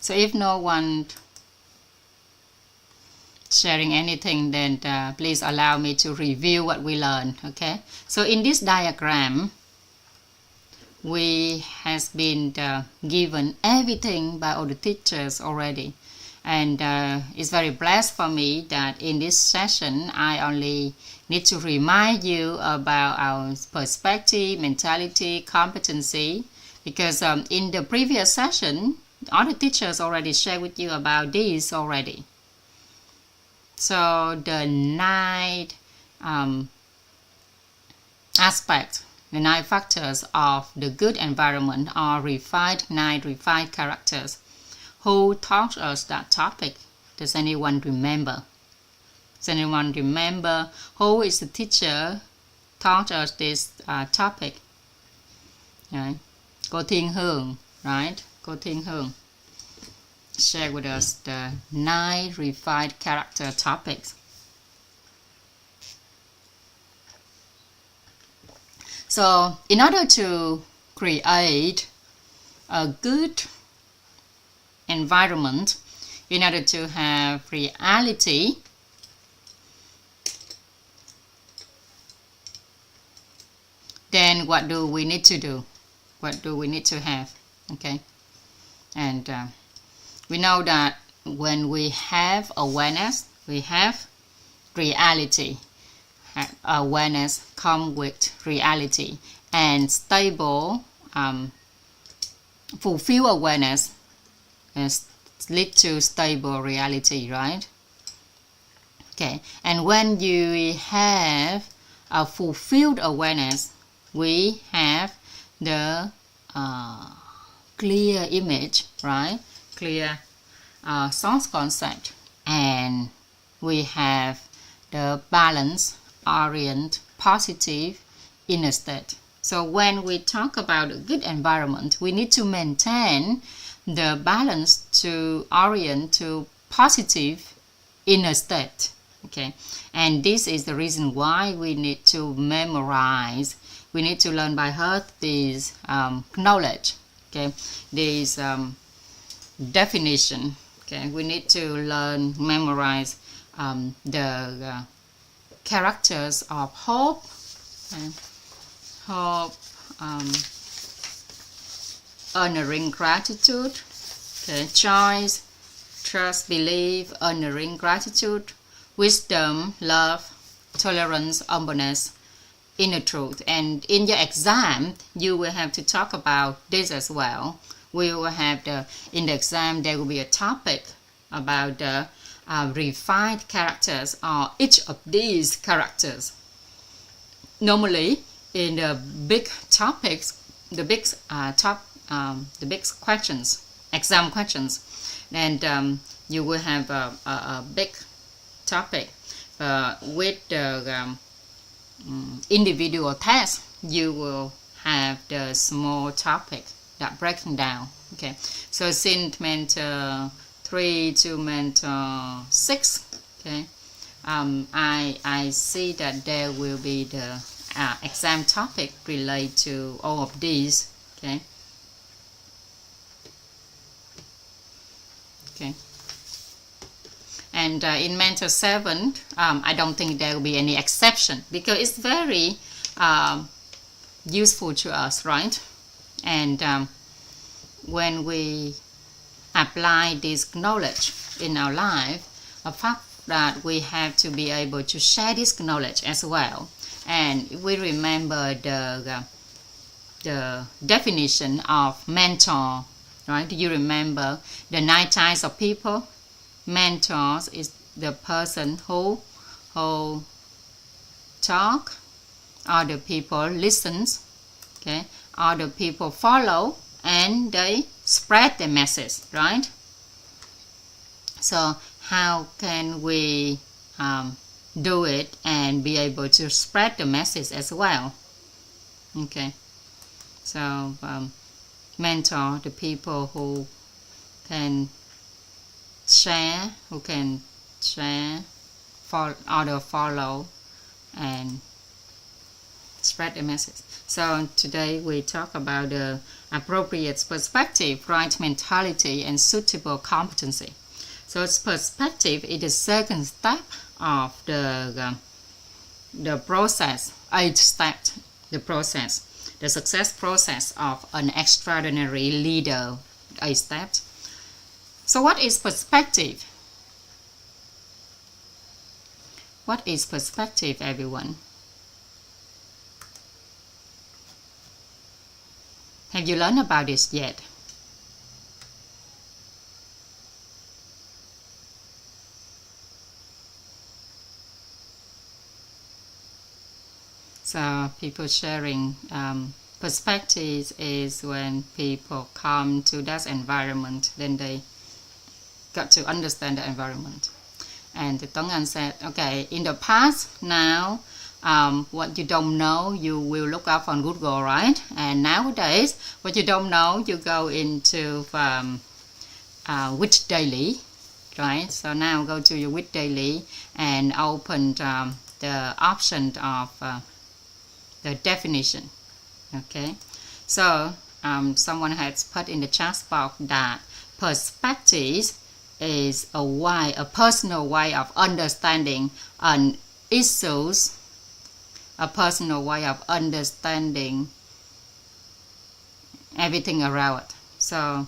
So if no one sharing anything, then please allow me to review what we learned. Okay, so in this diagram we has been given everything by all the teachers already, and it's very blessed for me that in this session I only need to remind you about our perspective, mentality, competency, because in the previous session all the teachers already shared with you about this already. So the 9 aspects, the 9 factors of the good environment are 9 refined characters. Who taught us that topic? Does anyone remember? Does anyone remember who is the teacher taught us this topic? Right. Cô Thiên Hương, right? Cô Thiên Hương share with us the 9 refined character topics. So in order to create a good environment, in order to have reality, then what do we need to do? What do we need to have? Okay, and we know that when we have awareness, we have reality. Awareness comes with reality, and stable, fulfill awareness lead to stable reality, right? Okay, and when you have a fulfilled awareness, we have the clear image, right? Clear source concept, and we have the balance, orient, positive inner state. So when we talk about a good environment, we need to maintain the balance to orient to positive inner state. Okay, and this is the reason why we need to memorize. We need to learn by heart this knowledge. Okay, this definition. Okay, we need to learn, memorize the characters of hope, honoring gratitude, okay, choice, trust, belief, honoring gratitude, wisdom, love, tolerance, humbleness, inner truth. And in your exam, you will have to talk about this as well. We will have in the exam there will be a topic about the refined characters, or each of these characters. Normally, in the big topics, the big questions, exam questions, and you will have a big topic. With the individual test, you will have the small topic that breaking down. Okay, so since mentor 3 to mentor 6, okay, I see that there will be the exam topic related to all of these. Okay. Okay. And in mentor 7, I don't think there will be any exception, because it's very useful to us, right? And when we apply this knowledge in our life, the fact that we have to be able to share this knowledge as well. And we remember the definition of mentor, right? Do you remember the 9 types of people? Mentors is the person who talk, other people listens, okay, other people follow, and they spread the message, right? So how can we do it and be able to spread the message as well? Okay, so mentor, the people who can share, for other follow and spread a message. So today we talk about the appropriate perspective, right mentality, and suitable competency. So its perspective is the second step of the process, 8 steps, the success process of an extraordinary leader, 8 steps. So what is perspective? What is perspective, everyone? Have you learned about this yet? So people sharing perspectives is when people come to that environment, then they got to understand the environment. And Tuấn Anh said, okay, in the past, now what you don't know, you will look up on Google, right? And nowadays, what you don't know, you go into Wix Daily, right? So now go to your Wix Daily and open the option of the definition. Okay, so someone has put in the chat box that perspective is a personal way of understanding an issues, a personal way of understanding everything around it. So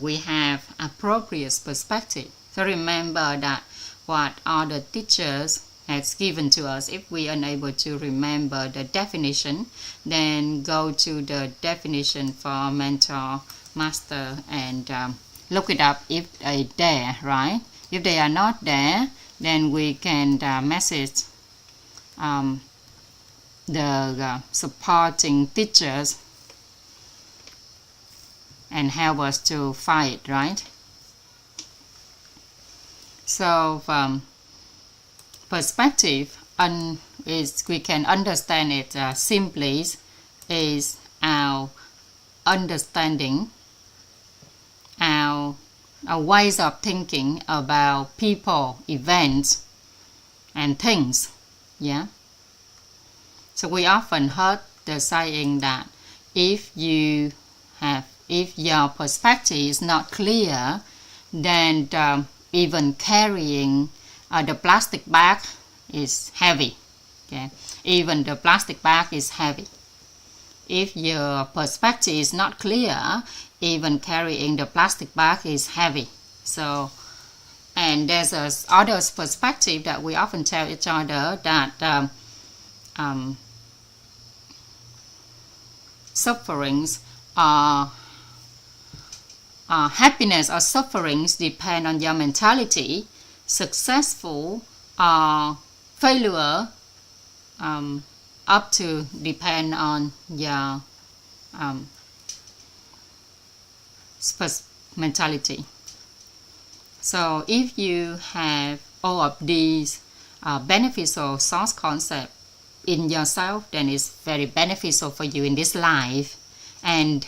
we have appropriate perspective. So remember that what other teachers has given to us, if we are unable to remember the definition, then go to the definition for mentor, master, and look it up if they're there, right? If they are not there, then we can message the supporting teachers and help us to find it, right? So perspective is, we can understand it simply, is our understanding, our ways of thinking about people, events, and things. Yeah. So we often heard the saying that if your perspective is not clear, then even carrying the plastic bag is heavy. Okay, even the plastic bag is heavy. If your perspective is not clear, even carrying the plastic bag is heavy. So, and there's other perspective that we often tell each other that sufferings or happiness or sufferings depend on your mentality. Successful or failure up to depend on your mentality. So if you have all of these beneficial source concepts in yourself, then it's very beneficial for you in this life. And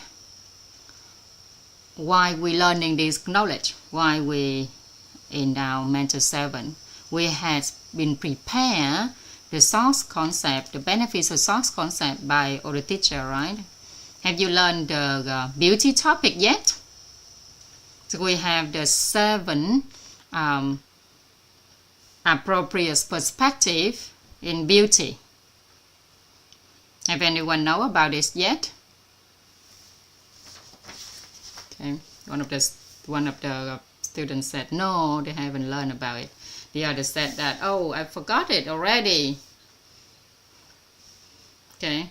why we learning this knowledge, why we in our Mentor 7, we have been prepared the source concept, the beneficial source concept by our teacher, right? Have you learned the beauty topic yet? So we have the 7 appropriate perspective in beauty. Have anyone know about this yet? Okay, one of the students said no, they haven't learned about it. The other said that, oh, I forgot it already. Okay.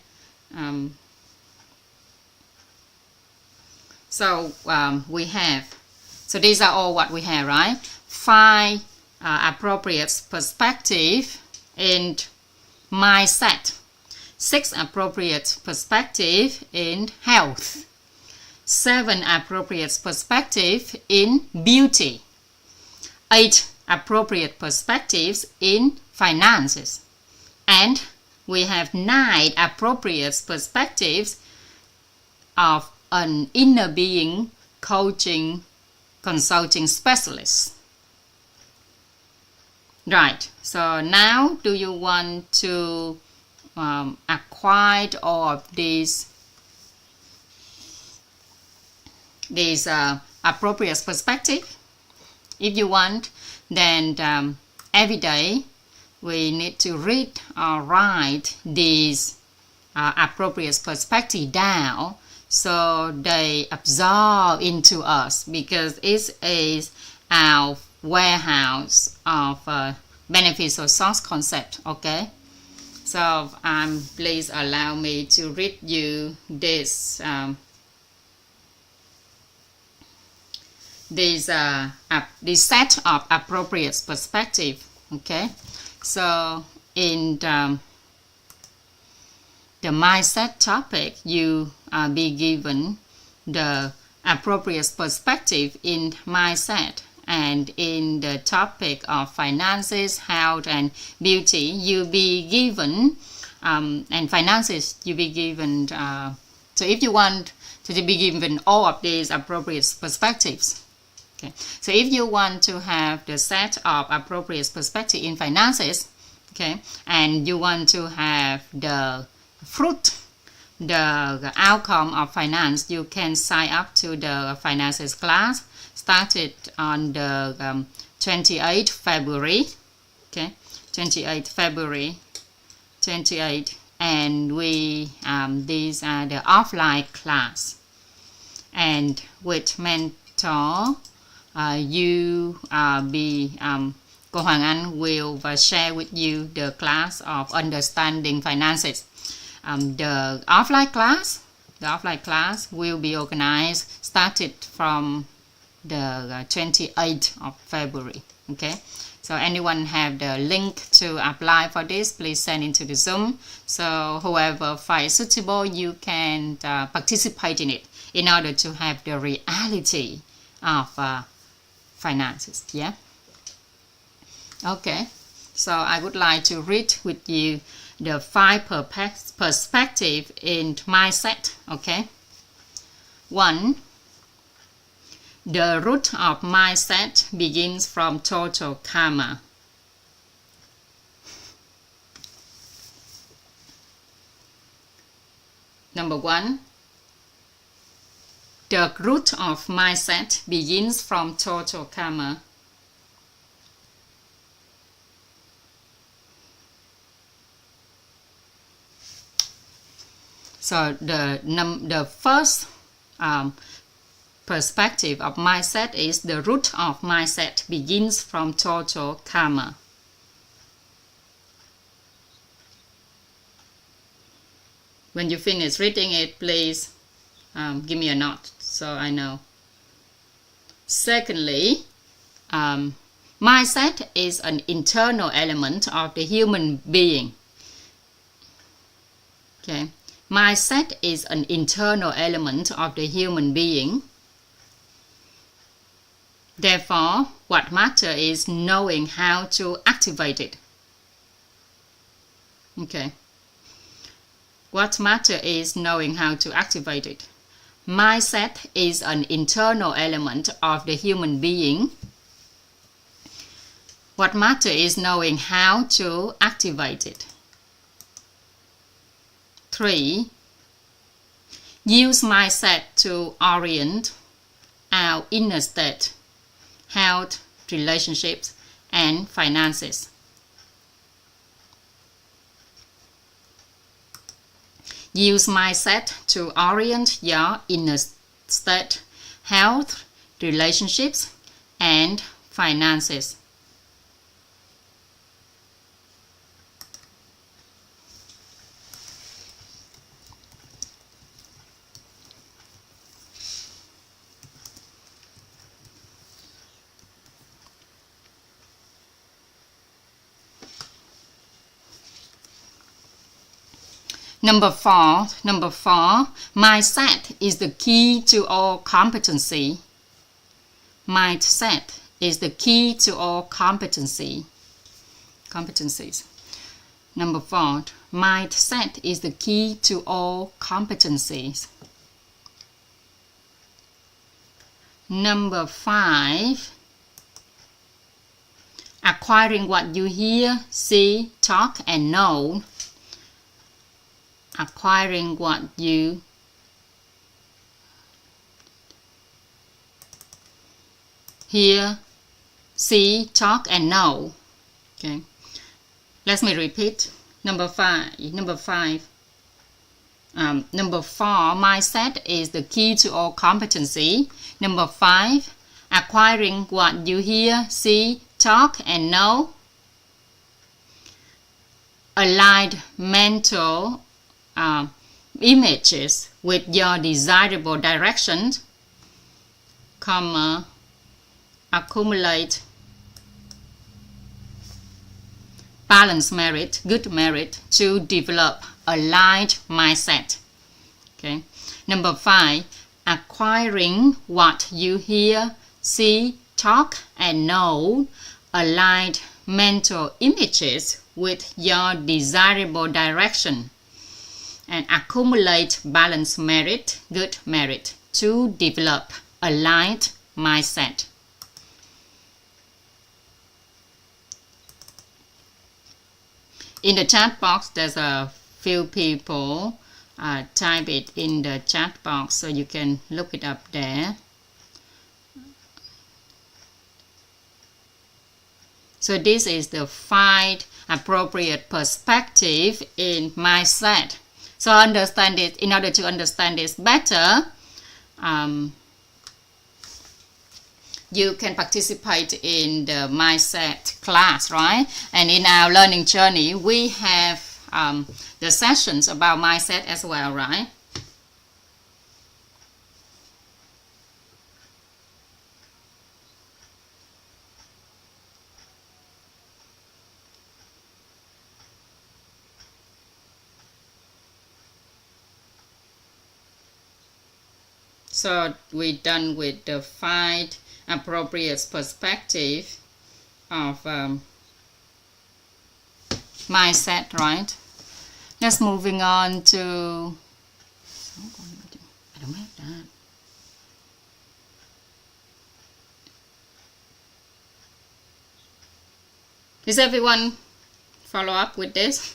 So we have, so these are all what we have, right? 5 appropriate perspective in mindset, 6 appropriate perspective in health, 7 appropriate perspective in beauty, 8 appropriate perspectives in finances, and we have 9 appropriate perspectives of an inner being coaching consulting specialist. Right, so now do you want to acquired all of these appropriate perspective. If you want, then every day we need to read or write these appropriate perspective down so they absorb into us, because it is our warehouse of beneficial source concept. Okay, so please allow me to read you this set of appropriate perspective. Okay, so in the mindset topic, you be given the appropriate perspective in mindset, and in the topic of finances, health, and beauty, you be given and finances, you be given. So if you want to be given all of these appropriate perspectives. Okay. So if you want to have the set of appropriate perspective in finances, okay, and you want to have the fruit, the outcome of finance, you can sign up to the finances class started on the 28th February. Okay, 28th February, 28, and we these are the offline class, and with mentor. You Cô Hoàng Anh will share with you the class of understanding finances. The offline class will be organized started from the 28th of February. Okay, so anyone have the link to apply for this, please send into the Zoom. So whoever finds suitable, you can participate in it in order to have the reality of finances. Yeah. Okay, so I would like to read with you the 5 perspective in mindset. Okay. 1. The root of mindset begins from total karma. Number 1. The root of mindset begins from total karma. So the first perspective of mindset is the root of mindset begins from total karma. When you finish reading it, please give me a note so I know. Secondly, mindset is an internal element of the human being. Okay, mindset is an internal element of the human being. Therefore, what matters is knowing how to activate it. Okay. What matters is knowing how to activate it. Mindset is an internal element of the human being. What matters is knowing how to activate it. 3. Use mindset to orient our inner state, health, relationships, and finances. Use mindset to orient your inner state, health, relationships, and finances. Number four, mindset is the key to all competency. Mindset is the key to all competencies. Number 4, mindset is the key to all competencies. Number 5, acquiring what you hear, see, talk, and know. acquiring what you hear, see, talk, and know. Okay, let me repeat. Number five. Number 4, mindset is the key to all competency. Number 5, acquiring what you hear, see, talk, and know. Aligned mental images with your desirable direction, accumulate balance merit, good merit to develop aligned mindset. Okay. Number 5, acquiring what you hear, see, talk, and know. Aligned mental images with your desirable direction and accumulate balance merit, good merit to develop aligned mindset. In the chat box, there's a few people type it in the chat box, so you can look it up there. So this is the 5 appropriate perspective in mindset. So understand it. In order to understand this better, you can participate in the mindset class, right? And in our learning journey, we have the sessions about mindset as well, right? So we're done with the 5 appropriate perspective of mindset, right? Let's moving on to, I don't have that. Is everyone follow up with this?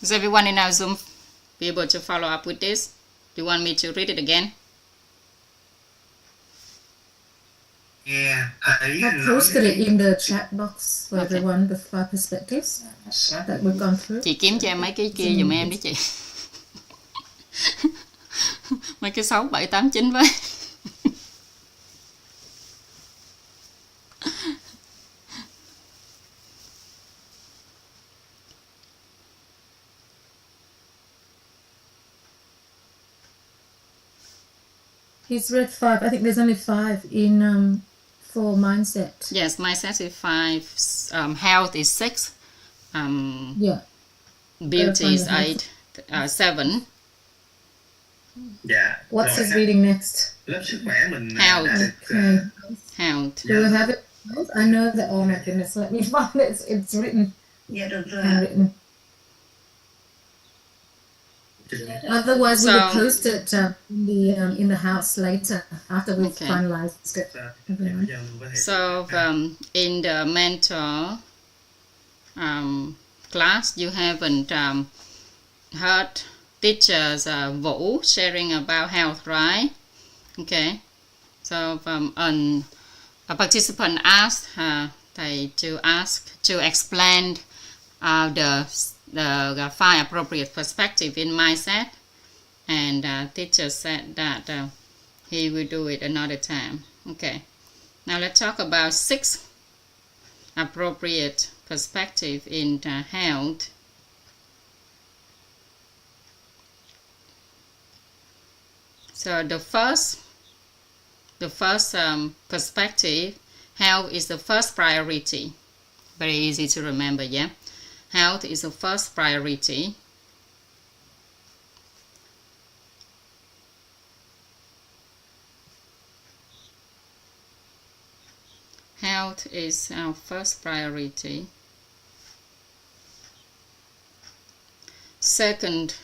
Is everyone in our Zoom be able to follow up with this? Do you want me to read it again? Yeah, I posted it in the chat box for everyone, the 5 perspectives that we've gone through. Chị kiếm cho em mấy cái kia giùm em đi chị. Mấy cái 6, 7, 8, 9 với. He's read 5. I think there's only 5 in for mindset. Yes, mindset is 5. Health is 6. Yeah. Beauty is 8. 7. Yeah. What's his reading next? Health. Okay. Health. Do we have it? I know that. Oh my goodness! Let me find it. It's written. Yeah, handwritten. Otherwise, we will post it in the house later after we've finalized it. So in the mentor class, you haven't heard teachers Vũ sharing about health, right? Okay. So a participant asked thầy to explain the 5 appropriate perspective in mindset, and teacher said that he will do it another time. Okay, now let's talk about 6 appropriate perspective in health. So the first perspective, health is the first priority. Very easy to remember, yeah? Health is the first priority. Health is our first priority. Second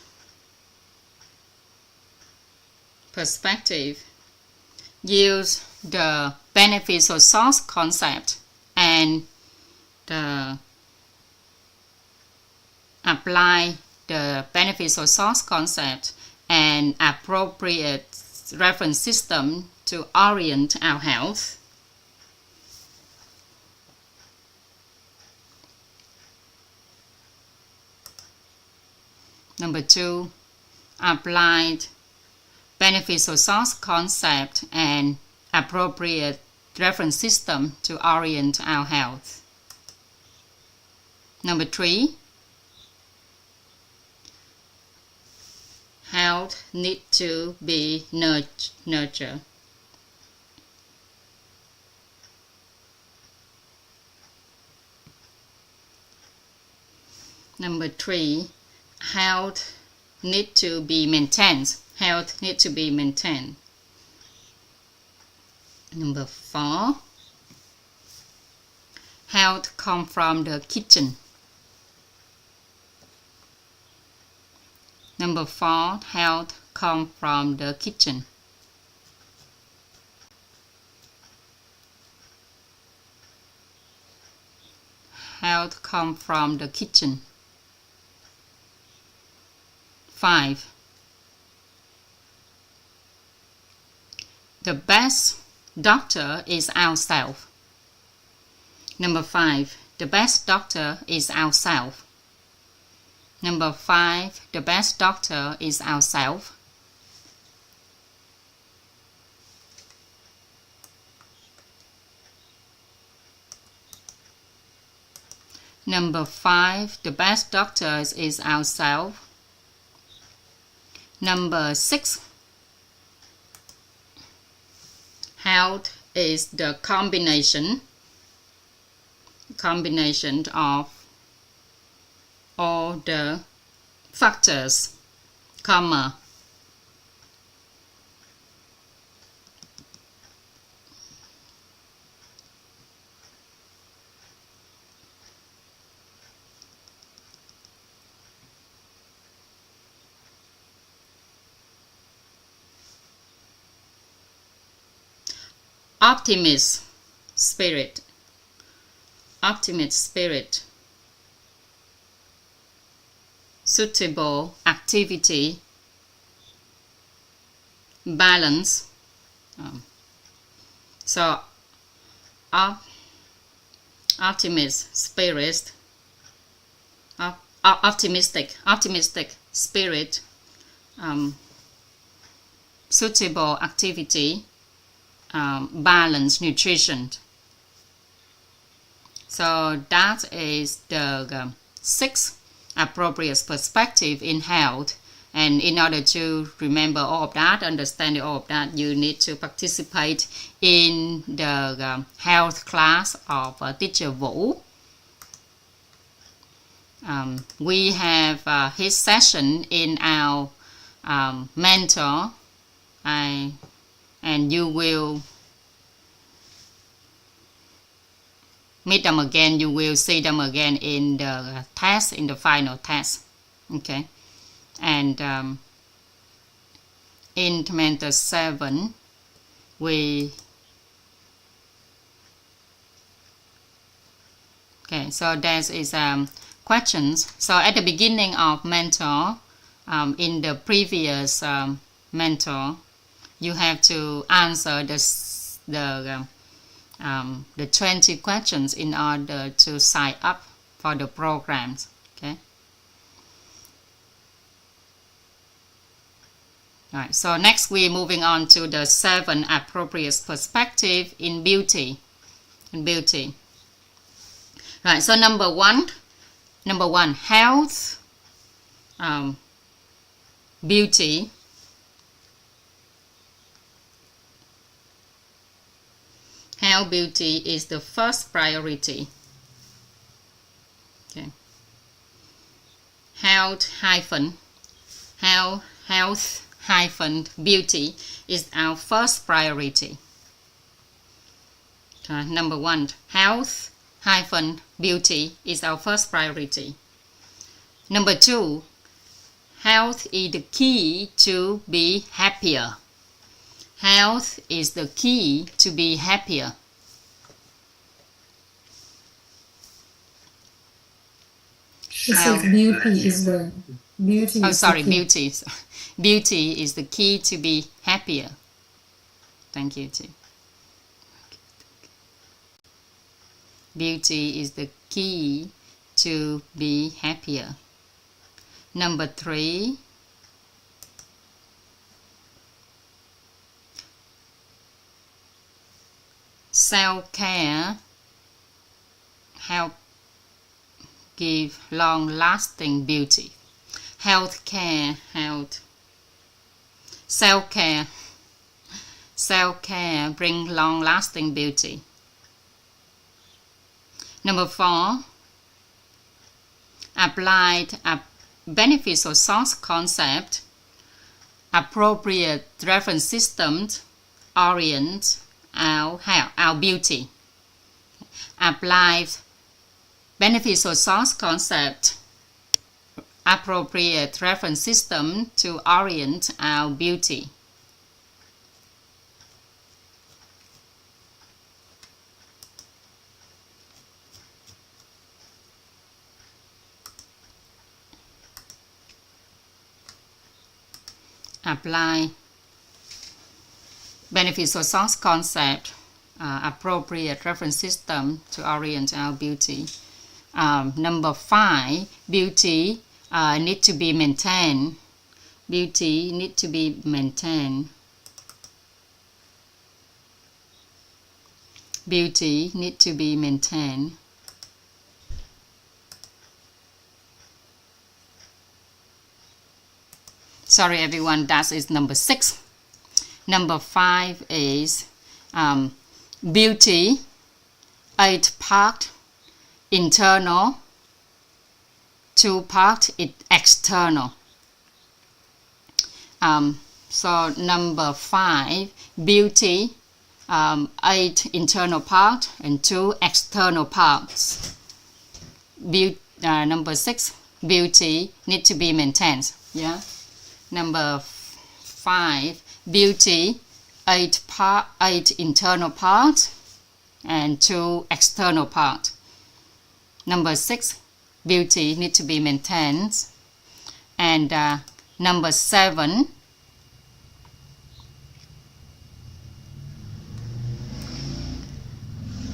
perspective, use the beneficial source concept and apply the beneficial source concept and appropriate reference system to orient our health. Number 2, applied beneficial source concept and appropriate reference system to orient our health. Number 3, health need to be nurtured. Number 3, health need to be maintained. Health need to be maintained. Number 4, health come from the kitchen. Number 4, health come from the kitchen. Health come from the kitchen. 5, the best doctor is ourselves. Number 5, the best doctor is ourselves. Number 5, the best doctor is ourselves. Number 5, the best doctor is ourselves. Number 6, health is the combination of all the factors, comma, optimist spirit, suitable activity, balance. So optimist spirit, optimistic spirit, suitable activity, balanced nutrition. So that is the 6 appropriate perspective in health. And in order to remember all of that, understand all of that, you need to participate in the health class of teacher Vũ. We have his session in our mentor, and you will meet them again. You will see them again in the test, in the final test. Okay. And in Mentor 7, so that is questions. So at the beginning of mentor, in the previous mentor, you have to answer the 20 questions in order to sign up for the programs. Okay. All right. So next we're moving on to the 7 appropriate perspective in beauty. Right. So number one, health, beauty. Health, beauty is the first priority. Okay. Health hyphen beauty is our first priority. Number 1, health hyphen beauty is our first priority. Number 2, health is the key to be happier. Health is the key to be happier. It says beauty is the beauty. Oh, sorry, beauty. Beauty is the key to be happier. Thank you, too. Beauty is the key to be happier. Number 3. Self-care help give long-lasting beauty. Self-care bring long-lasting beauty. Number 4. Applied a beneficial source concept. Appropriate reference systems orient our beauty. Applied beneficial source concept. Appropriate reference system to orient our beauty. Apply beneficial source concept, appropriate reference system to orient our beauty. Number 5, beauty need to be maintained. Beauty need to be maintained. Beauty need to be maintained. Sorry everyone, that is number 6. Number 5 is beauty, 8-part internal, 2-part external. So number 5, beauty, 8 internal part and 2 external parts. Number 6, beauty need to be maintained. Yeah. Number 5, beauty, 8 internal parts and 2 external parts. Number 6, beauty need to be maintained. And number 7,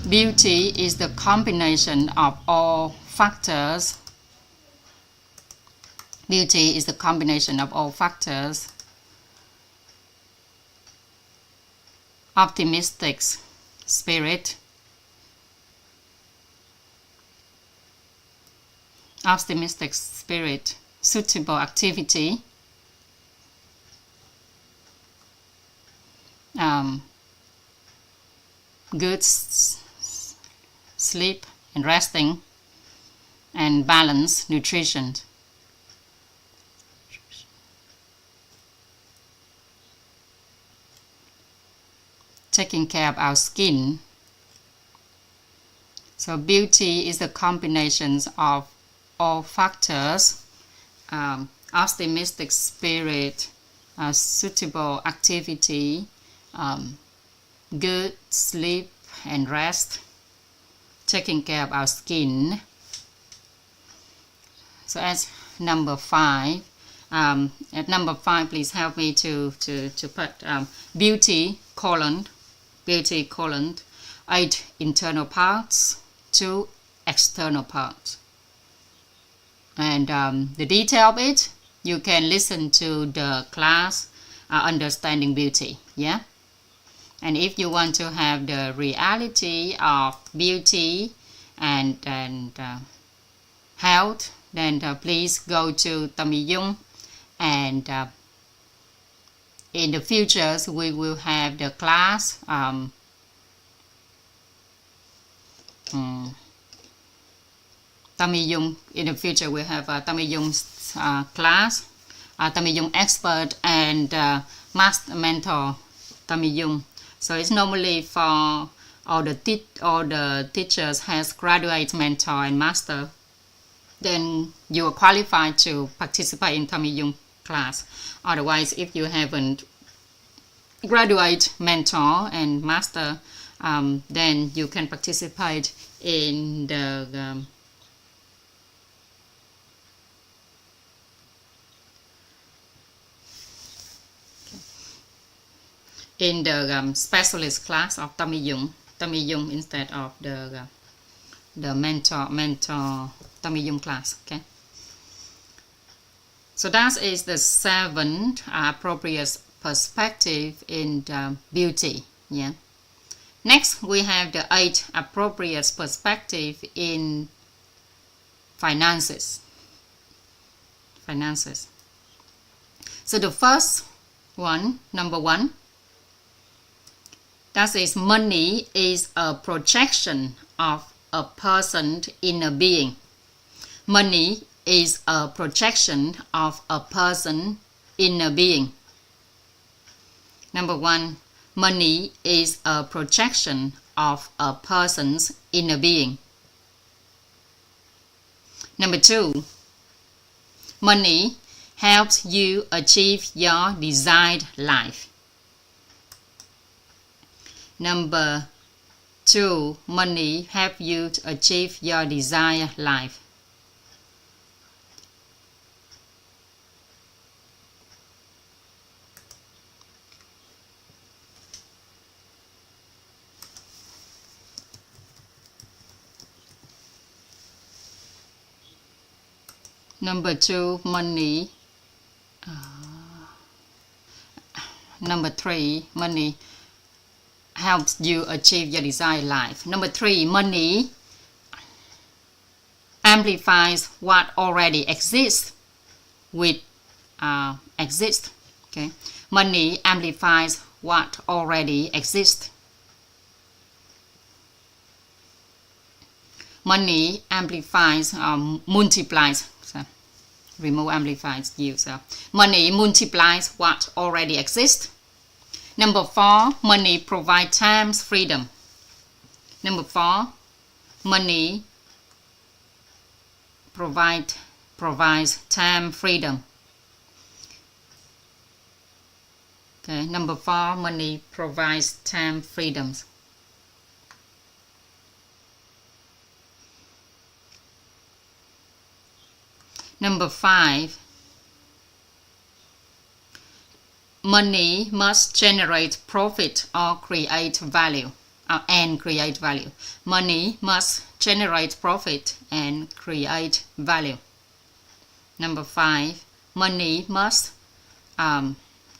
beauty is the combination of all factors. Beauty is the combination of all factors. Optimistic spirit. Optimistic spirit. Suitable activity. Good sleep and resting. And balanced nutrition. Taking care of our skin. So beauty is the combination of all factors. Optimistic spirit, suitable activity, good sleep and rest, taking care of our skin. So as number 5, at number 5, please help me to put beauty, 8 internal parts, 2 external parts. And the detail of it, you can listen to the class Understanding Beauty. Yeah. And if you want to have the reality of beauty and health, then please go to Tummy Dung. And in the future, we will have the class Tummy Dung. In the future, we'll have Tummy Jung's class, Tummy Dung expert and master mentor Tummy Dung. So it's normally for all the teachers has graduate, mentor, and master. Then you are qualified to participate in Tummy Dung class. Otherwise, if you haven't graduate, mentor, and master, then you can participate in the specialist class of Tâm Dung instead of the mentor Tâm Dung class. Okay. So that is the 7 appropriate perspective in the beauty. Yeah. Next, we have the 8 appropriate perspective in finances. So the first one, number 1, that is money is a projection of a person's inner being. Money is a projection of a person's inner being. Number 1, money is a projection of a person's inner being. Number 2, money helps you achieve your desired life. Number 2, money helps you to achieve your desired life. Number 2, money. Number 3, money helps you achieve your desired life. Number 3, money amplifies what already exists with exist. Okay, money amplifies what already exists. Money amplifies multiplies. Remove amplifies use. Money multiplies what already exists. Number 4, money provides time freedom. Number 4, money provides time freedom. Okay, number 4, money provides time freedoms. Number 5, money must generate profit or create value, and create value. Money must generate profit and create value. Number 5, money must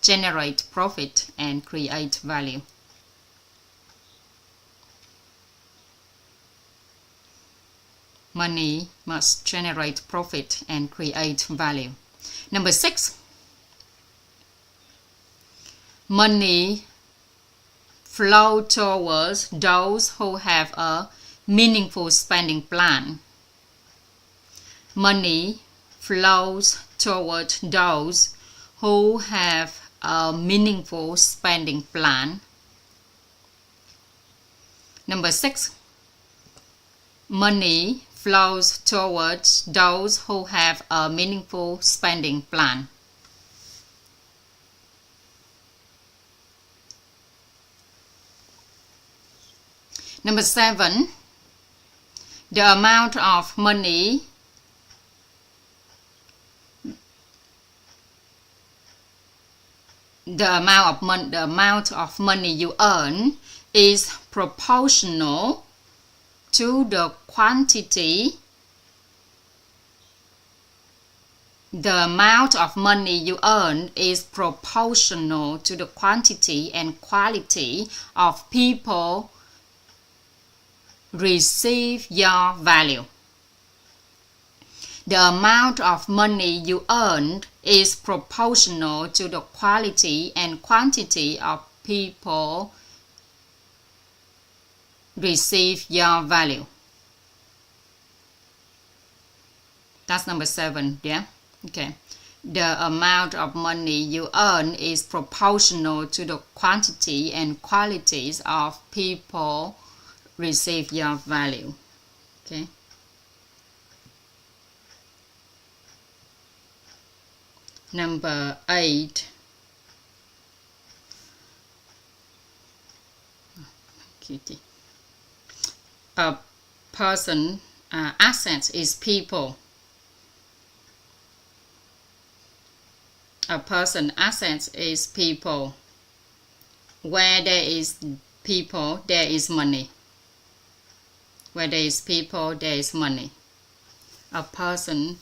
generate profit and create value. Money must generate profit and create value. Number 6, money flow towards those who have a meaningful spending plan. Money flows towards those who have a meaningful spending plan. Number 6, money flows towards those who have a meaningful spending plan. Number 7, the amount of money you earn is proportional to the quantity. The amount of money you earn is proportional to the quantity and quality of people receive your value. The amount of money you earn is proportional to the quality and quantity of people receive your value. That's number 7, yeah? Okay. The amount of money you earn is proportional to the quantity and qualities of people receive your value. Okay. Number 8, Cutie. A person asset is people. A person asset is people. Where there is people, there is money. Where there is people, there is money. A person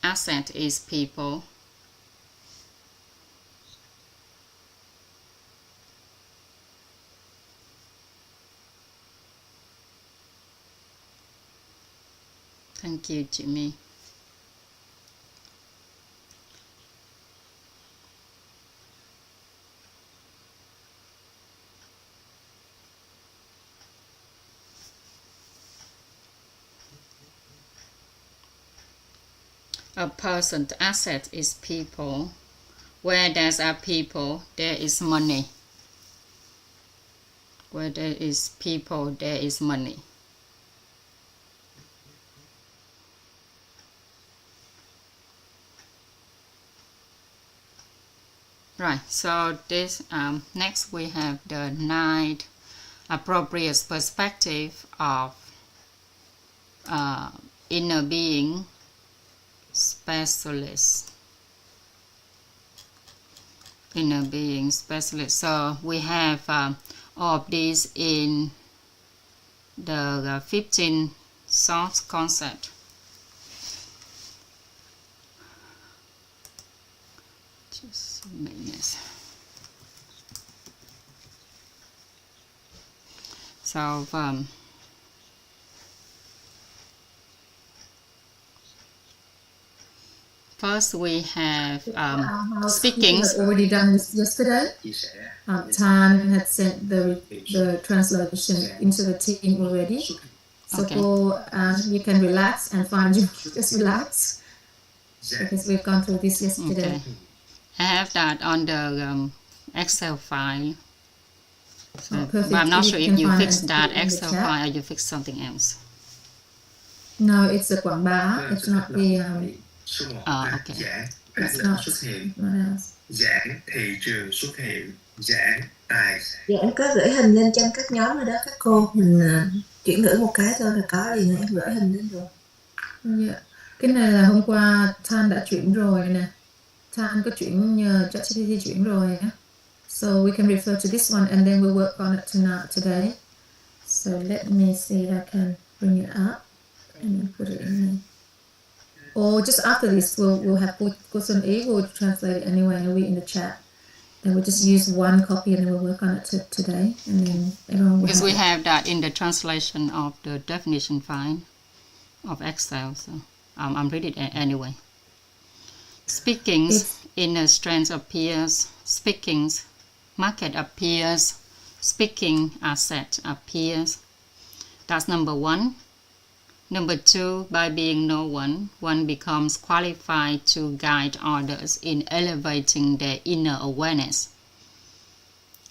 asset is people. Thank you, Jimmy. A person's asset is people. Where there are people, there is money. Where there is people, there is money. Right, so this next we have the 9 appropriate perspective of inner being specialist. Inner being specialist. So we have all of these in the 15 short concept. Just a minute. So first we have speaking. We had already done this yesterday. Tan had sent the translation into the team already. So Okay. you can relax and find you just relax because we've gone through this yesterday. Okay. I have that on the Excel file. So, perfect. but I'm not You sure can if you find fixed it that in the Excel chat. file or you fixed something else. No, it's the Quảng Bá. It's not the. Okay. It's not what else. Giảng thị trường xuất hiện, giảng tài sản. Dạ em có gửi hình lên trong các nhóm rồi đó các cô. Mình chuyển gửi một cái thôi là có liền, em gửi hình lên rồi. Yeah. Cái này là hôm qua Tan đã chuyển rồi nè. Tan có chuyển nhờ ChatGPT chuyển rồi á. So we can refer to this one and then we'll work on it today. So let me see if I can bring it up and then put it in there. Or just after this, we'll have Kusun E, we'll translate it anyway, it'll be in the chat. Then we'll just use one copy and then we'll work on it today. And then everyone will Because we it. have that in the translation of the definition file of Excel, so I'm reading it anyway. Speakings, inner strength appears. Speakings, market appears. Speaking asset appears. That's number 1. Number 2, by being no one becomes qualified to guide others in elevating their inner awareness.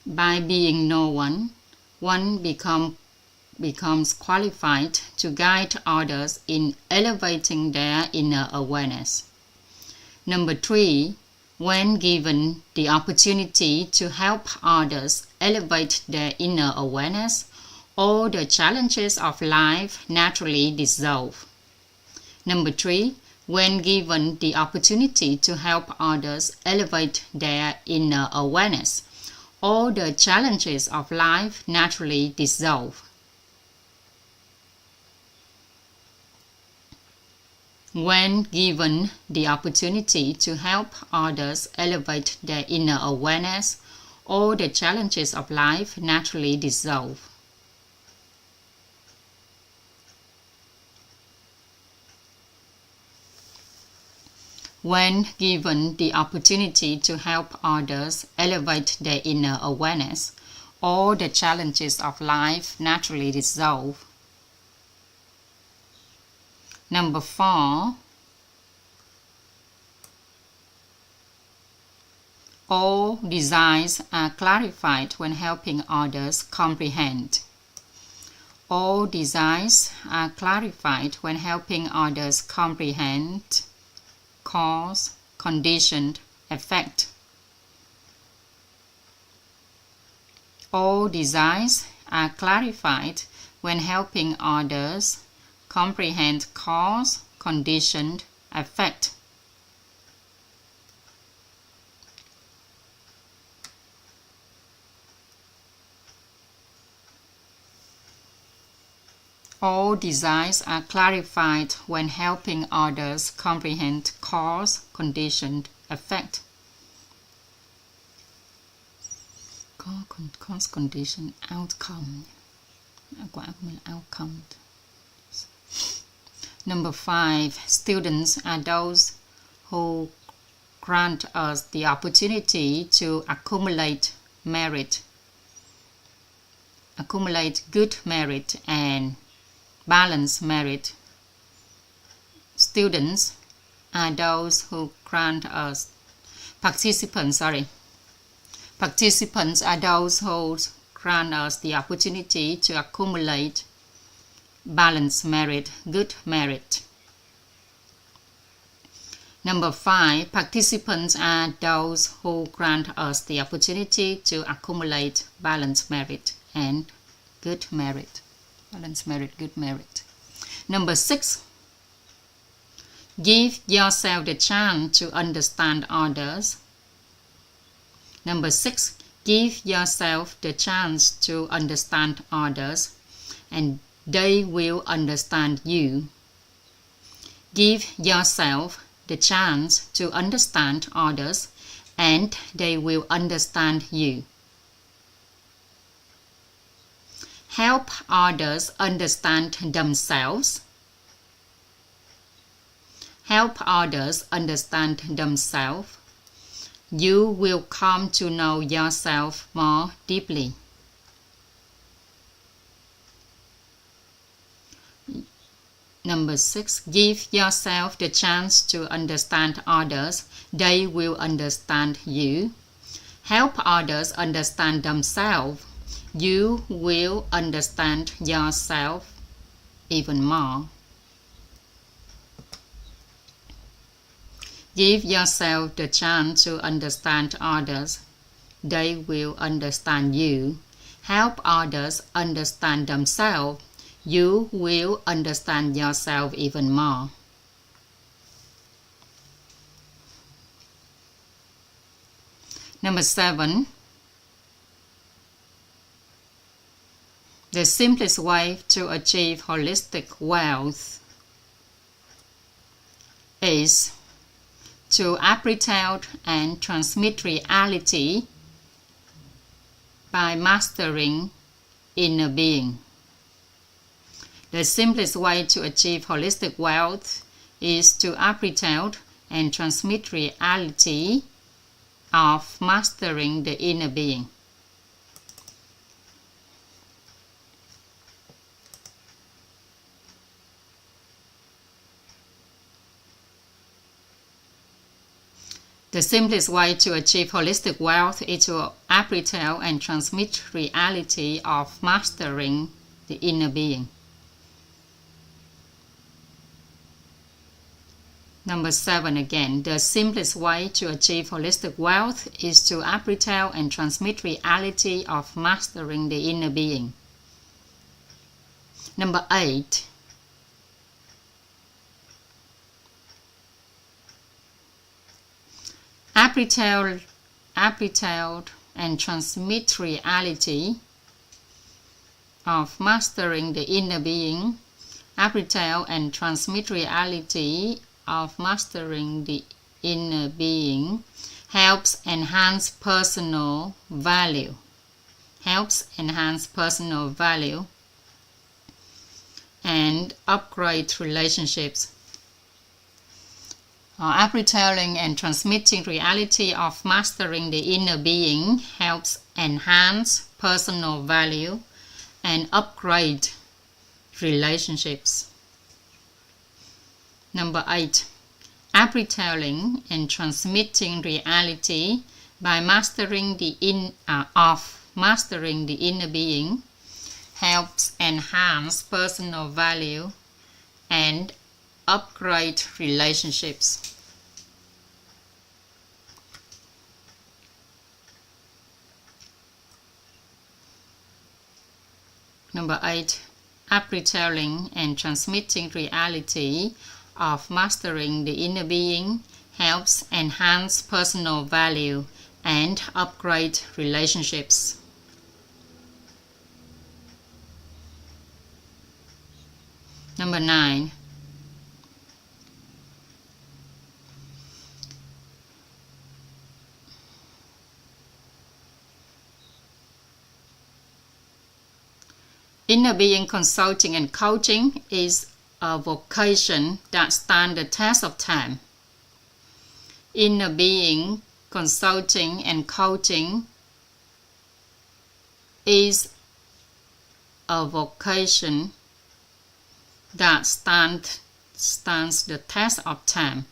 By being no one becomes qualified to guide others in elevating their inner awareness. Number 3, when given the opportunity to help others elevate their inner awareness, all the challenges of life naturally dissolve. Number 3, when given the opportunity to help others elevate their inner awareness, all the challenges of life naturally dissolve. When given the opportunity to help others elevate their inner awareness, all the challenges of life naturally dissolve. When given the opportunity to help others elevate their inner awareness, all the challenges of life naturally dissolve. Number 4, all desires are clarified when helping others comprehend. All desires are clarified when helping others comprehend cause, condition, effect. All desires are clarified when helping others comprehend cause, condition, effect. All desires are clarified when helping others comprehend cause, condition, effect. Cause, condition, outcome. Quả của mình là outcome. Number 5. Students are those who grant us the opportunity to accumulate merit. Accumulate good merit and balance merit. Students are those who grant us. Participants are those who grant us the opportunity to accumulate balance merit, good merit. Number 5. Participants are those who grant us the opportunity to accumulate balance merit and good merit. Balance merit, good merit. Number 6. Give yourself the chance to understand others. Number 6. Give yourself the chance to understand others, and they will understand you. Give yourself the chance to understand others, and they will understand you. Help others understand themselves. Help others understand themselves. You will come to know yourself more deeply. Number 6. Give yourself the chance to understand others. They will understand you. Help others understand themselves. You will understand yourself even more. Give yourself the chance to understand others. They will understand you. Help others understand themselves. You will understand yourself even more. Number 7. The simplest way to achieve holistic wealth is to apprehend and transmit reality by mastering inner being. The simplest way to achieve holistic wealth is to apprehend and transmit reality of mastering the inner being. The simplest way to achieve holistic wealth is to apprehend and transmit reality of mastering the inner being. Number 7 again. The simplest way to achieve holistic wealth is to apprehend and transmit reality of mastering the inner being. Number 8. Apprehend and transmit reality of mastering the inner being. Apprehend and transmit reality of mastering the inner being helps enhance personal value. Helps enhance personal value and upgrade relationships. Apprehending and transmitting reality of mastering the inner being helps enhance personal value and upgrade relationships. Number 8. Apprehending and transmitting reality by mastering the inner being helps enhance personal value and upgrade relationships. Number 8, appretelling and transmitting reality of mastering the inner being helps enhance personal value and upgrade relationships. Number 9, inner being consulting and coaching is a vocation that stands the test of time. Inner being consulting and coaching is a vocation that stands the test of time.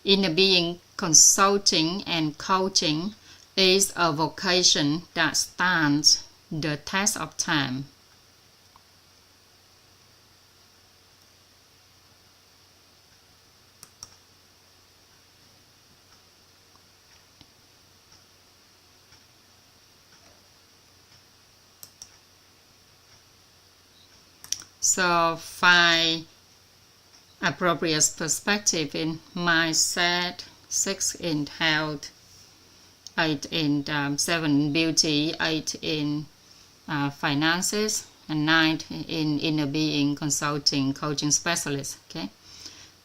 Inner being consulting and coaching is a vocation that stands the test of time. So 5 appropriate perspective in mindset, 6 in health, 8 in 7 in beauty, 8 in finances, and 9 in inner being consulting coaching specialist. Okay,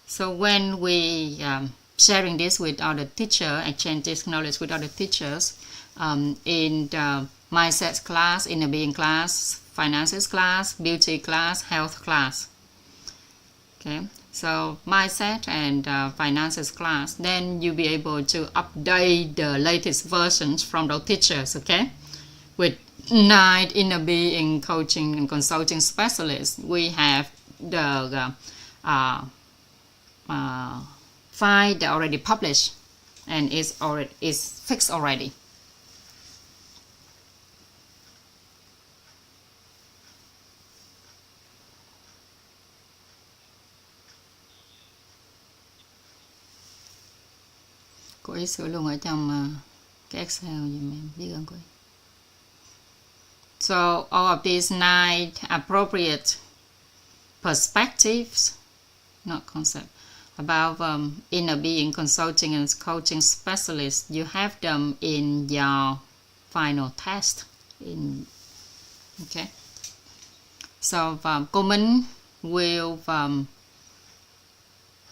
so when we sharing this with other teacher, exchange this knowledge with other teachers in the mindset class, inner being class, finances class, beauty class, health class. Okay, so mindset and finances class, then you'll be able to update the latest versions from those teachers. Okay, with 9 inner being coaching and consulting specialists, we have the 5 that already published and is fixed already. Cô ấy sửa luôn ở trong cái Excel giùm em, biết ơn cô ấy. So all of these 9 appropriate perspectives, not concept, about inner being consulting and coaching specialists, you have them in your final test. Okay. So cô Minh will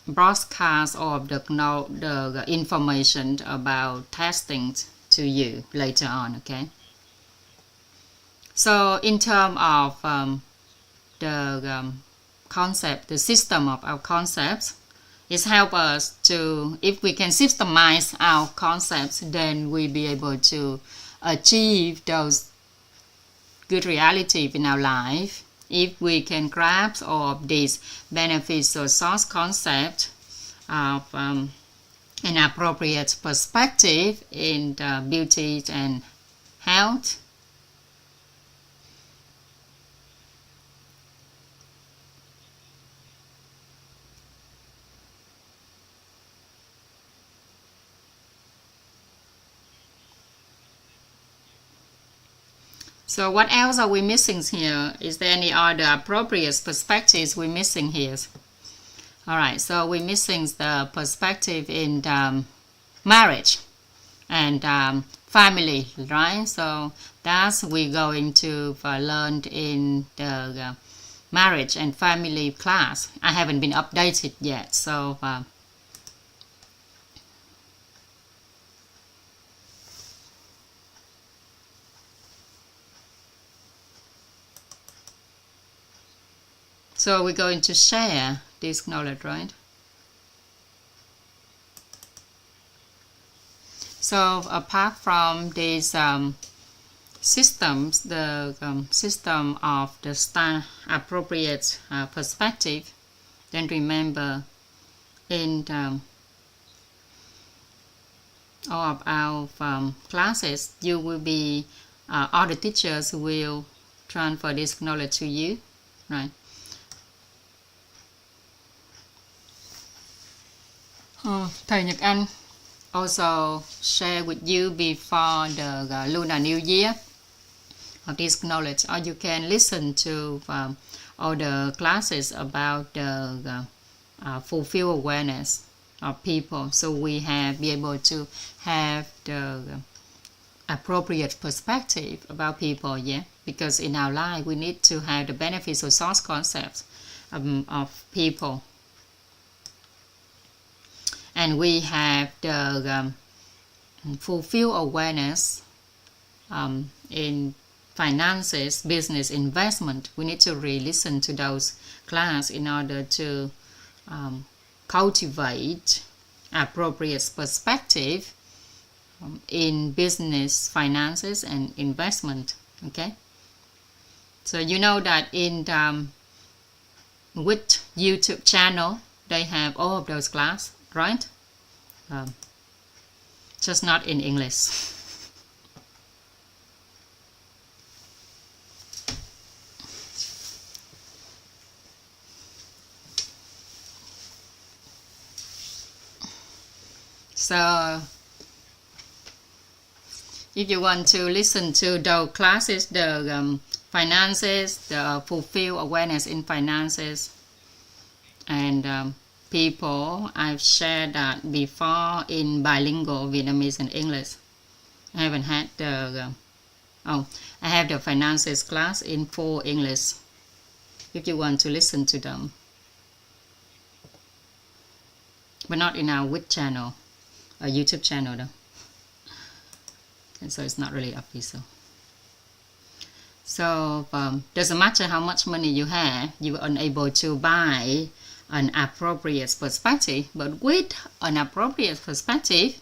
broadcast all of the information about testing to you later on. Okay. So in terms of the concept, the system of our concepts, it helps us to, if we can systemize our concepts, then we'll be able to achieve those good reality in our life. If we can grasp all of these benefits or source concept of an appropriate perspective in the beauty and health, so what else are we missing here? Is there any other appropriate perspectives we're missing here? All right, so we're missing the perspective in marriage and family, right? So that's we're going to learn in the marriage and family class. I haven't been updated yet, so so we're going to share this knowledge, right? So apart from these systems, the system of the appropriate perspective, then remember in all of our classes, you will be, all the teachers will transfer this knowledge to you, right? Thầy Nhật Anh also share with you before the Lunar New Year of this knowledge, or you can listen to all the classes about the fulfill awareness of people, so we be able to have the appropriate perspective about people, yeah, because in our life we need to have the benefits or source concepts of people. And we have the fulfill awareness in finances, business, investment. We need to re-listen to those class in order to cultivate appropriate perspective in business, finances, and investment. Okay, so you know that in which YouTube channel they have all of those class, right? Just not in English. So if you want to listen to those classes, the finances, the fulfill awareness in finances, and people, I've shared that before in bilingual Vietnamese and English. I haven't had the I have the finances class in full English if you want to listen to them, but not in our WIT channel, a YouTube channel though. And so it's not really official. So doesn't matter how much money you have, you are unable to buy an appropriate perspective, but with an appropriate perspective,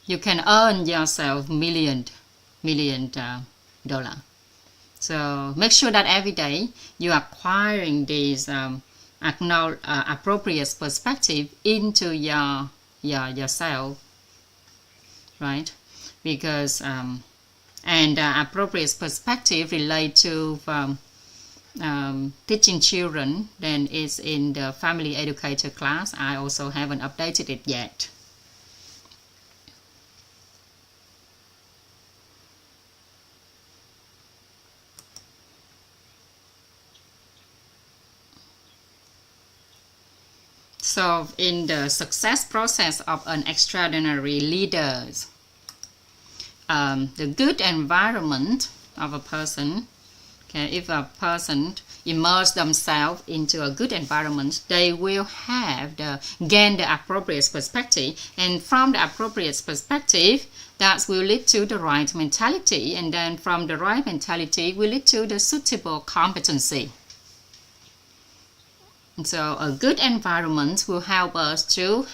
you can earn yourself million dollar. So make sure that every day you are acquiring this appropriate perspective into yourself, right? Because and appropriate perspective relate to teaching children, then it's in the family educator class. I also haven't updated it yet. So in the success process of an extraordinary leader, the good environment of a person, okay, if a person immerse themselves into a good environment, they will gain the appropriate perspective, and from the appropriate perspective, that will lead to the right mentality, and then from the right mentality will lead to the suitable competency. So a good environment will help us to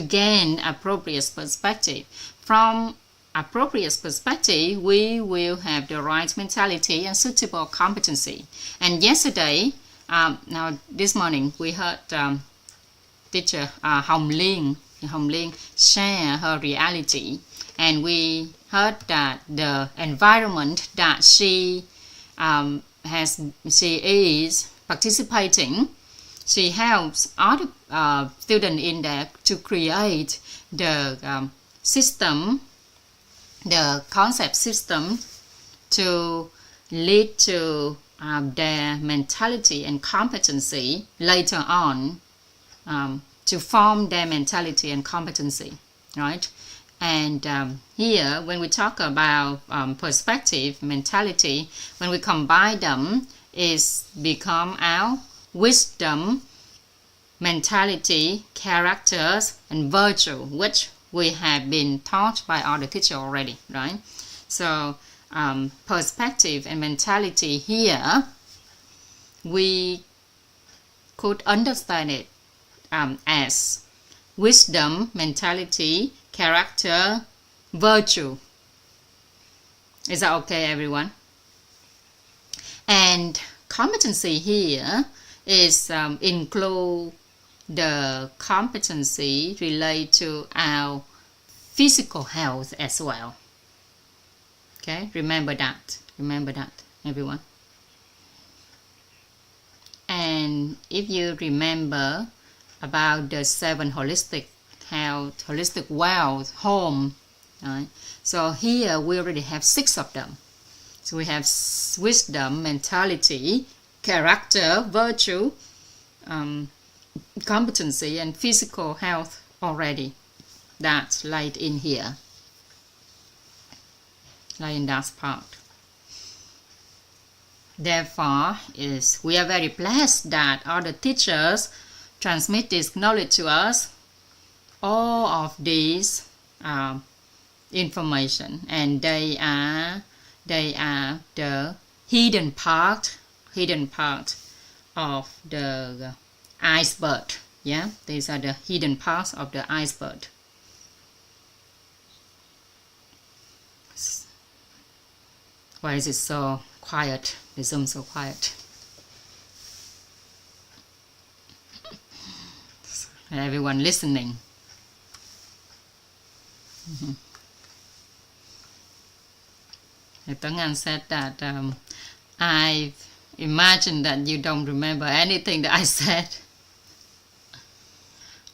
gain appropriate perspective. From appropriate perspective, we will have the right mentality and suitable competency. And yesterday, now this morning, we heard teacher Hồng Liên share her reality, and we heard that the environment that she is participating, she helps other students in there to create the system, the concept system, to lead to their mentality and competency later on, to form their mentality and competency, right? And here, when we talk about perspective, mentality, when we combine them, it's become our wisdom, mentality, characters, and virtue, which we have been taught by all the teachers already, right? So perspective and mentality here, we could understand it as wisdom, mentality, character, virtue. Is that okay, everyone? And competency here is include the competency relate to our physical health as well. Okay, remember that, everyone. And if you remember about the 7 holistic health, holistic wealth, home, right? So here we already have 6 of them. So we have wisdom, mentality, character, virtue, competency, and physical health already. That's laid in here, laid in that part. Therefore, we are very blessed that all the teachers transmit this knowledge to us, all of these information, and they are the hidden part of the iceberg. Yeah, these are the hidden parts of the iceberg. Why is it so quiet? The Zoom so quiet. Everyone listening. Tuấn said that I imagine that you don't remember anything that I said.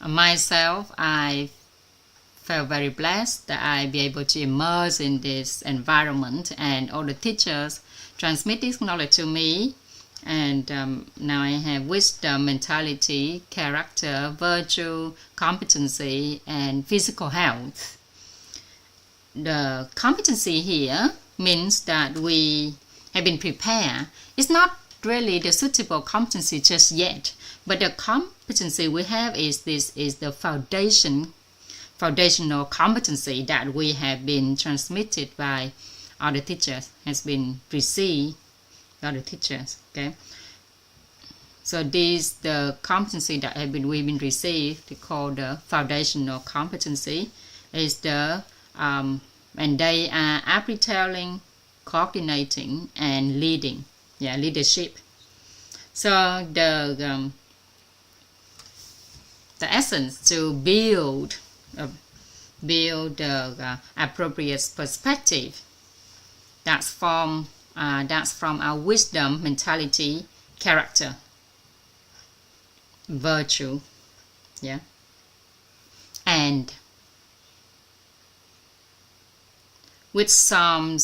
Myself, I felt very blessed that I be able to immerse in this environment, and all the teachers transmit this knowledge to me. And now I have wisdom, mentality, character, virtue, competency, and physical health. The competency here means that we have been prepared. It's not really the suitable competency just yet, but the competency we have is the foundational competency that we have been transmitted by other teachers, has been received by other teachers. Okay, so the competency that we've been received, they call the foundational competency, is the and they are apprehending, coordinating, and leading. Yeah, leadership. So the essence to build the appropriate perspective. That's from our wisdom, mentality, character, virtue. Yeah, and with some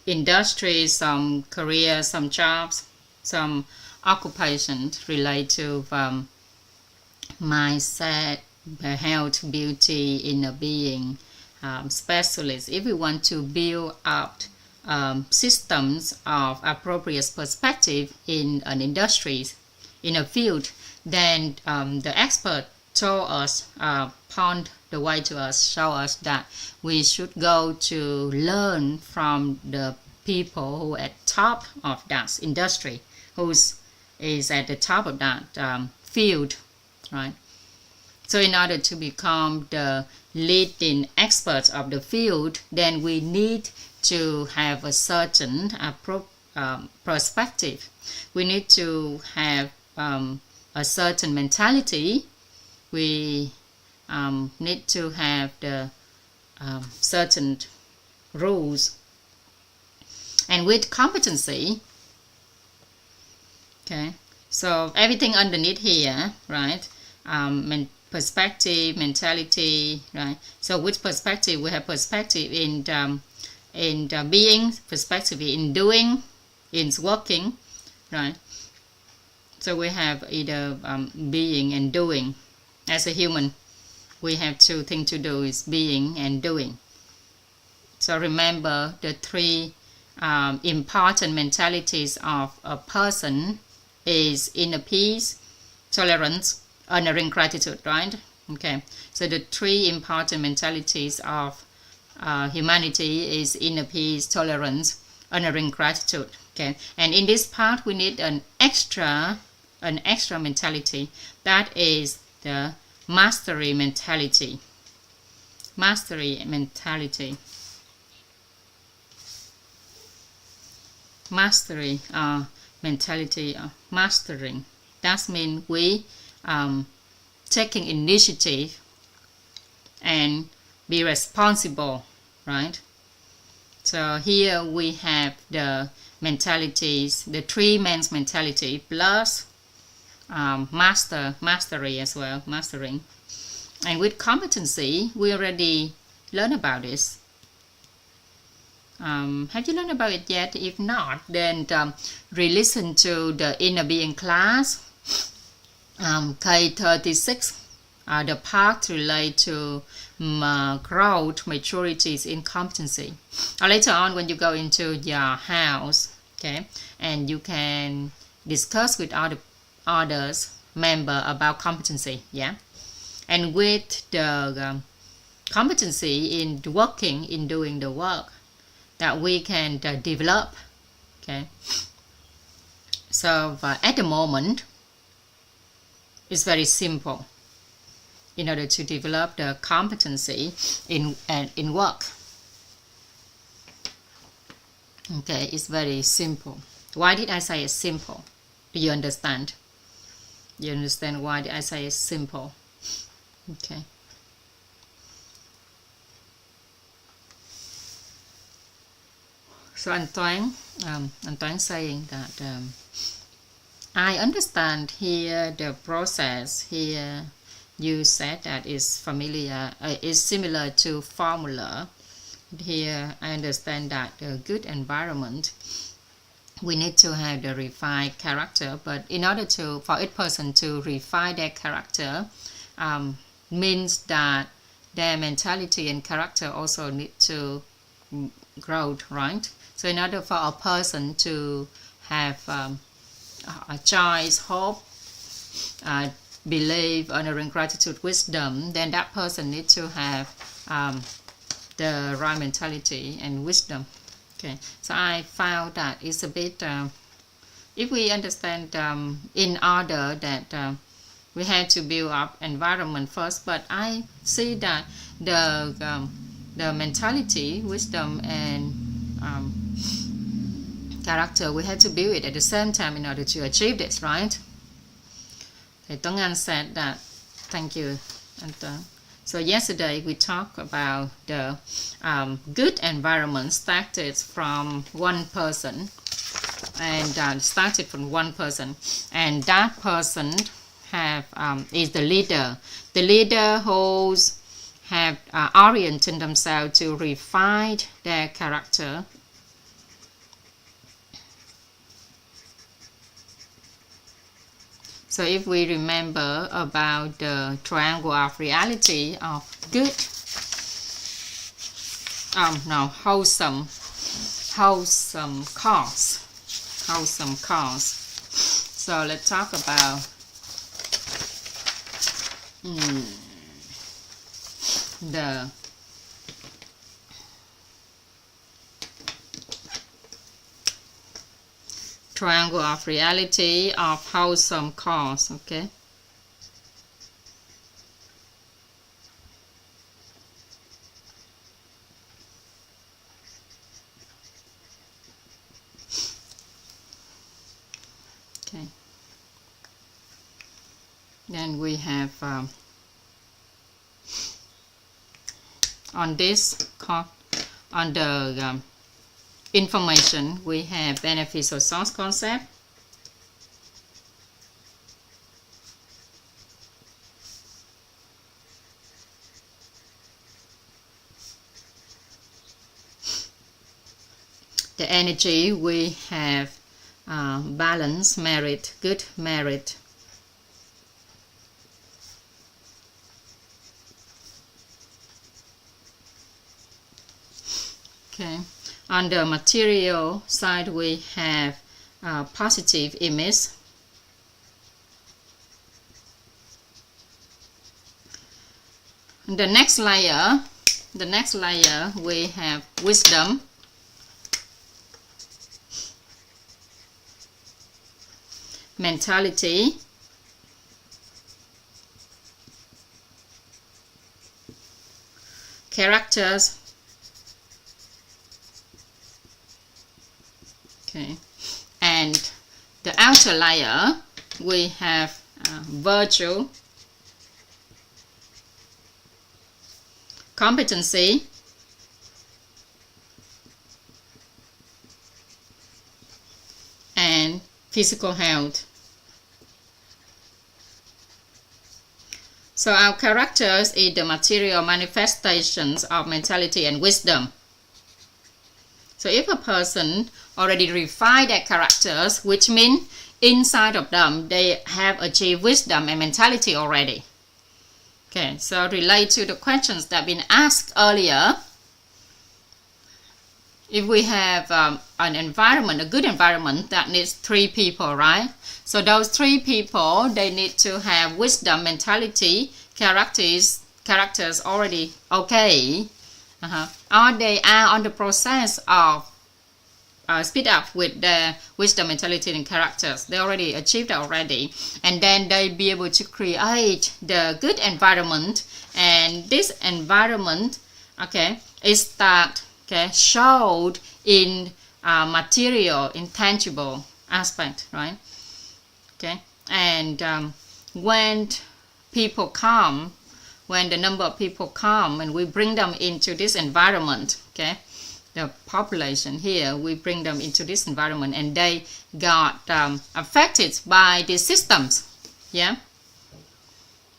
industries, some careers, some jobs, some occupations related to mindset, health, beauty, inner being, specialists. If we want to build up systems of appropriate perspective in an industry, in a field, then the expert told us, point the way to us, show us that we should go to learn from the people who are at top of that industry, who is at the top of that field, right? So in order to become the leading experts of the field, then we need to have a certain perspective. We need to have a certain mentality. We need to have the certain rules. And with competency, okay, so everything underneath here, right? Perspective, mentality, right? So with perspective, we have perspective in being, perspective in doing, in working, right? So we have either being and doing. As a human, we have two things to do, is being and doing. So remember the three important mentalities of a person is inner peace, tolerance, honoring gratitude, right? Okay, so the three important mentalities of humanity is inner peace, tolerance, honoring gratitude. Okay, and in this part we need an extra mentality, that is the mastery mentality. Mastery mentality. Mastery mentality of mastering. That means we taking initiative and be responsible, right? So here we have the mentalities, the three men's mentality plus mastery as well, mastering. And with competency, we already learned about this. Have you learned about it yet? If not, then re-listen to the Inner Being class, K36, the part relate to growth, maturities in competency. Or later on, when you go into your house, okay, and you can discuss with others member about competency, yeah, and with the competency in working, in doing the work that we can develop, okay. So at the moment, it's very simple in order to develop the competency in work. Okay, it's very simple. Why did I say it's simple? Do you understand? You understand why did I say it's simple? Okay. So anh Toán saying that I understand here the process here. You said that is familiar, is similar to formula. Here I understand that a good environment, we need to have the refined character, but in order for each person to refine their character, means that their mentality and character also need to grow, right? So in order for a person to have a choice, hope, belief, honoring, gratitude, wisdom, then that person needs to have the right mentality and wisdom. Okay, so I found that it's a bit, if we understand in order that we have to build up environment first, but I see that the mentality, wisdom, and character, we have to build it at the same time in order to achieve this, right? Okay, Tuấn Anh said that. Thank you, Anton. So yesterday we talked about the good environment started from one person, and and that person is the leader. The leader who have oriented themselves to refine their character. So if we remember about the triangle of reality of good, wholesome cause. So let's talk about the triangle of reality of wholesome cause. Okay. Okay. Then we have on this on the information, we have beneficial source concept, the energy, we have balance, merit, good merit, okay. On the material side, we have positive image, the next layer we have wisdom, mentality, characters, okay, and the outer layer we have virtue, competency, and physical health. So our characters is the material manifestations of mentality and wisdom. So if a person already refined their characters, which means inside of them they have achieved wisdom and mentality already. Okay, so relate to the questions that have been asked earlier. If we have an environment, a good environment that needs 3 people, right? So those 3 people, they need to have wisdom, mentality, characters already okay. Or they are on the process of speed up with their wisdom, mentality, and characters. They already achieved that already. And then they be able to create the good environment. And this environment, okay, is that showed in material, intangible aspect, right? Okay, and when people come, when the number of people come and we bring them into this environment, okay, the population here, we bring them into this environment and they got affected by these systems, yeah.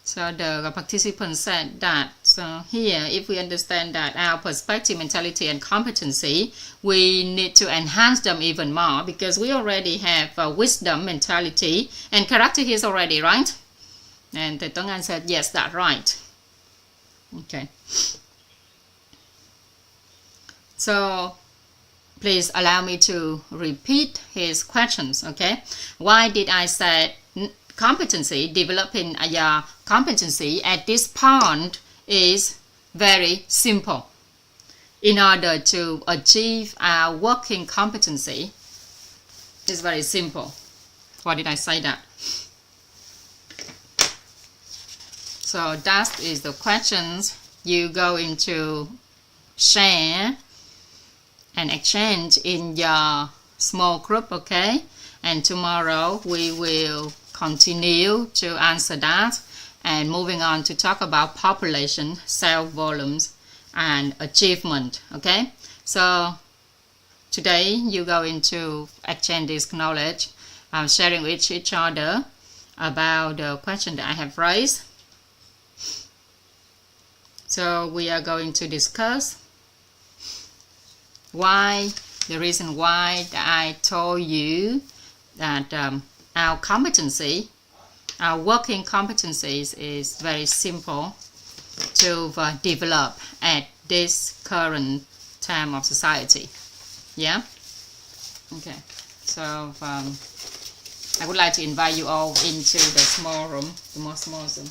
So the participants said that, so here, if we understand that our perspective, mentality, and competency, we need to enhance them even more because we already have wisdom, mentality, and character here already, right? And the Tuấn Anh said, yes, that's right. Okay. So please allow me to repeat his questions, okay? Why did I say competency, developing your competency at this point is very simple. In order to achieve our working competency, it's very simple. Why did I say that? So that is the questions you going to share and exchange in your small group, okay? And tomorrow we will continue to answer that and moving on to talk about population, cell volumes, and achievement, okay? So today you're going to exchange this knowledge, sharing with each other about the question that I have raised. So we are going to discuss the reason why I told you that our competency, our working competencies is very simple to develop at this current time of society. Yeah? Okay. So I would like to invite you all into the small room, the more small room.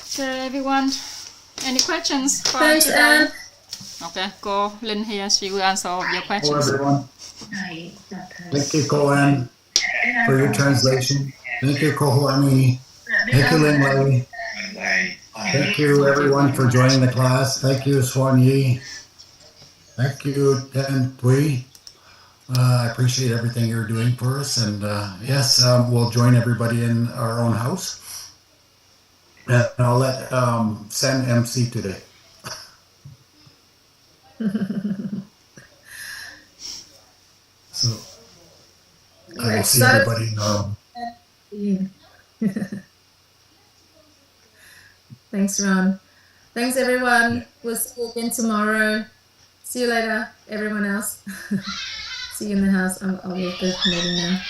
So everyone, any questions for Thanks, today? Anne. Okay, go Lynn here. She will answer all of your Hello, questions. everyone. Thank you, Koan, for your translation. Thank you, Kohuami. Thank you, Lin Wei. Thank you, everyone, for joining the class. Thank you, Swan Yi. Thank you, Tan Tui. I appreciate everything you're doing for us. And yes, we'll join everybody in our own house. And I'll let Sen MC today. So I will see everybody in Thanks, Ron. Thanks, everyone. We'll see you again tomorrow. See you later, everyone else. See you in the house. I'll leave the meeting now.